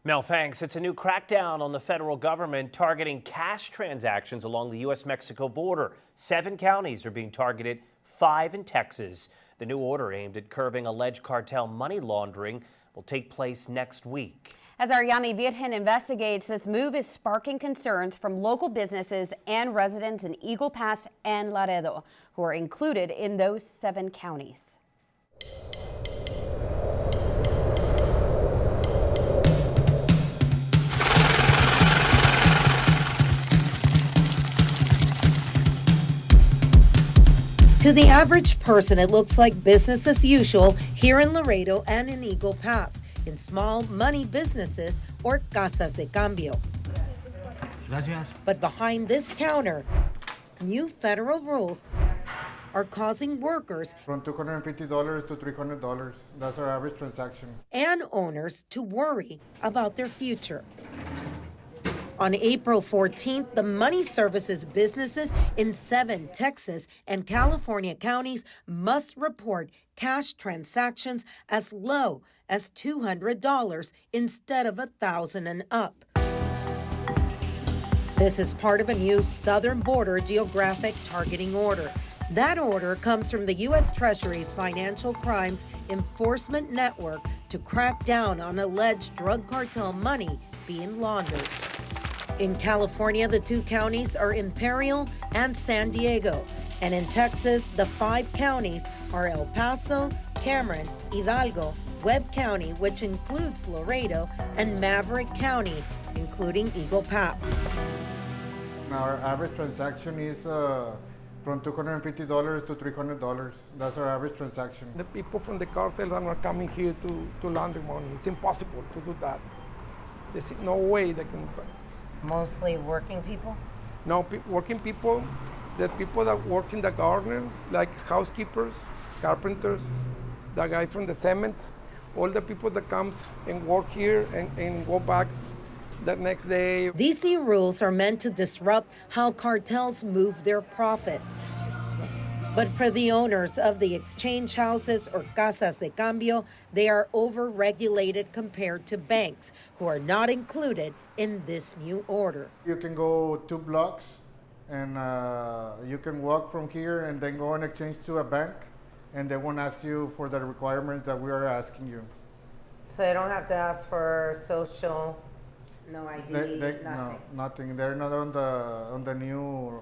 Mel, thanks. It's a new crackdown on the federal government targeting cash transactions along the U.S. Mexico border. 7 counties are being targeted, 5 in Texas. The new order aimed at curbing alleged cartel money laundering will take place next week. As our Yami Virgen investigates, this move is sparking concerns from local businesses and residents in Eagle Pass and Laredo, who are included in those 7 counties. To the average person, it looks like business as usual here in Laredo and in Eagle Pass, in small money businesses or Casas de Cambio. Gracias. But behind this counter, new federal rules are causing workers From $250 to $300. That's our average transaction. and owners to worry about their future. On April 14th, the money services businesses in 7 Texas and California counties must report cash transactions as low as $200 instead of $1,000 and up. This is part of a new southern border geographic targeting order. That order comes from the U.S. Treasury's Financial Crimes Enforcement Network to crack down on alleged drug cartel money being laundered. In California, the 2 counties are Imperial and San Diego. And in Texas, the 5 counties are El Paso, Cameron, Hidalgo, Webb County, which includes Laredo, and Maverick County, including Eagle Pass. Our average transaction is from $250 to $300. That's our average transaction. The people from the cartels are not coming here to launder money. It's impossible to do that. There's no way they can. Mostly working people? No, working people, the people that work in the garden, like housekeepers, carpenters, the guy from the cement, all the people that comes and work here and go back the next day. These new rules are meant to disrupt how cartels move their profits. But for the owners of the exchange houses or Casas de Cambio, they are over-regulated compared to banks, who are not included in this new order. You can go 2 blocks and you can walk from here and then go and exchange to a bank, and they won't ask you for the requirements that we are asking you. So they don't have to ask for social, no ID, nothing? No, nothing. They're not on the new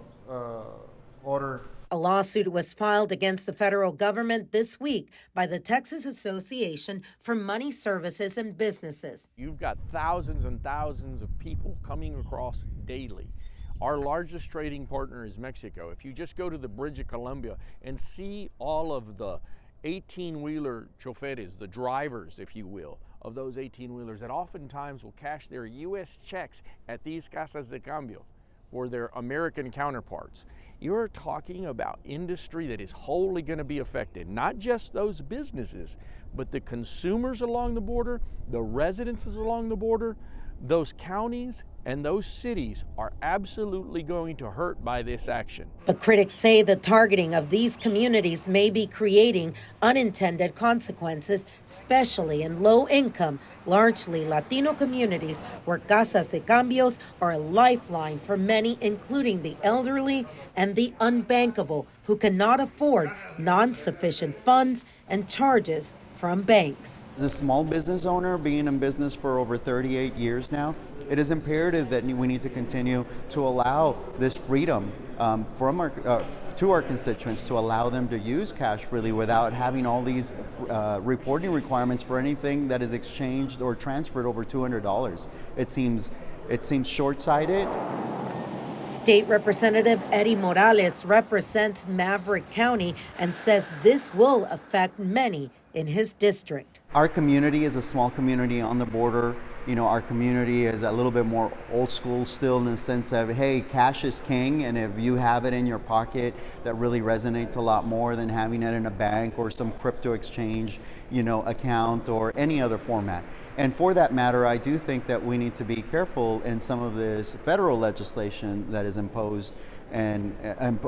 order. A lawsuit was filed against the federal government this week by the Texas Association for Money Services and Businesses. You've got thousands and thousands of people coming across daily. Our largest trading partner is Mexico. If you just go to the Bridge of Columbia and see all of the 18-wheeler choferes, the drivers, if you will, of those 18-wheelers that oftentimes will cash their U.S. checks at these Casas de Cambio or their American counterparts. You're talking about industry that is wholly going to be affected, not just those businesses, but the consumers along the border, the residences along the border. Those counties and those cities are absolutely going to hurt by this action. But critics say the targeting of these communities may be creating unintended consequences, especially in low-income, largely Latino communities where Casas de Cambios are a lifeline for many, including the elderly and the unbankable, who cannot afford non-sufficient funds and charges from banks. As a small business owner, being in business for over 38 years now, it is imperative that we need to continue to allow this freedom to our constituents, to allow them to use cash freely without having all these reporting requirements for anything that is exchanged or transferred over $200. It seems short-sighted. State Representative Eddie Morales represents Maverick County and says this will affect many in his district. Our community is a small community on the border. You know, our community is a little bit more old school still in the sense of, hey, cash is king, and if you have it in your pocket, that really resonates a lot more than having it in a bank or some crypto exchange, account or any other format. And for that matter, I do think that we need to be careful in some of this federal legislation that is imposed and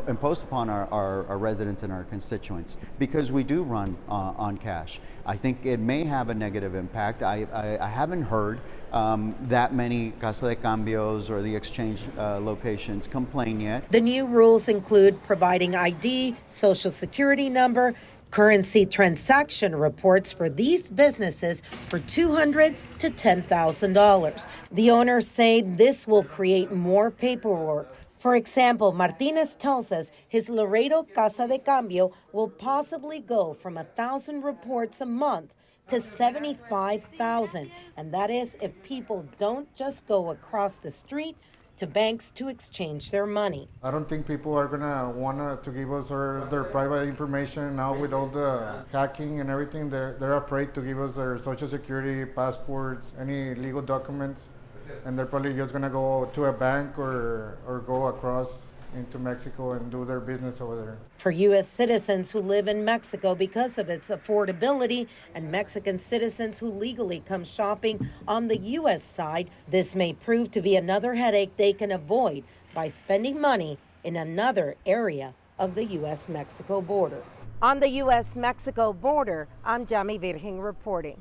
impose upon our residents and our constituents, because we do run on cash. I think it may have a negative impact. I haven't heard that many Casas de Cambios or the exchange locations complain yet. The new rules include providing ID, social security number, currency transaction reports for these businesses for $200 to $10,000. The owners say this will create more paperwork. For example, Martinez tells us his Laredo Casa de Cambio will possibly go from 1,000 reports a month to 75,000. And that is if people don't just go across the street to banks to exchange their money. I don't think people are gonna want to give us their private information now with all the hacking and everything. They're afraid to give us their social security, passports, any legal documents, and they're probably just gonna go to a bank or go across into Mexico and do their business over there. For U.S. citizens who live in Mexico because of its affordability and Mexican citizens who legally come shopping on the U.S. side, this may prove to be another headache they can avoid by spending money in another area of the U.S. Mexico border. On the U.S. Mexico border, I'm Jami Virgen reporting.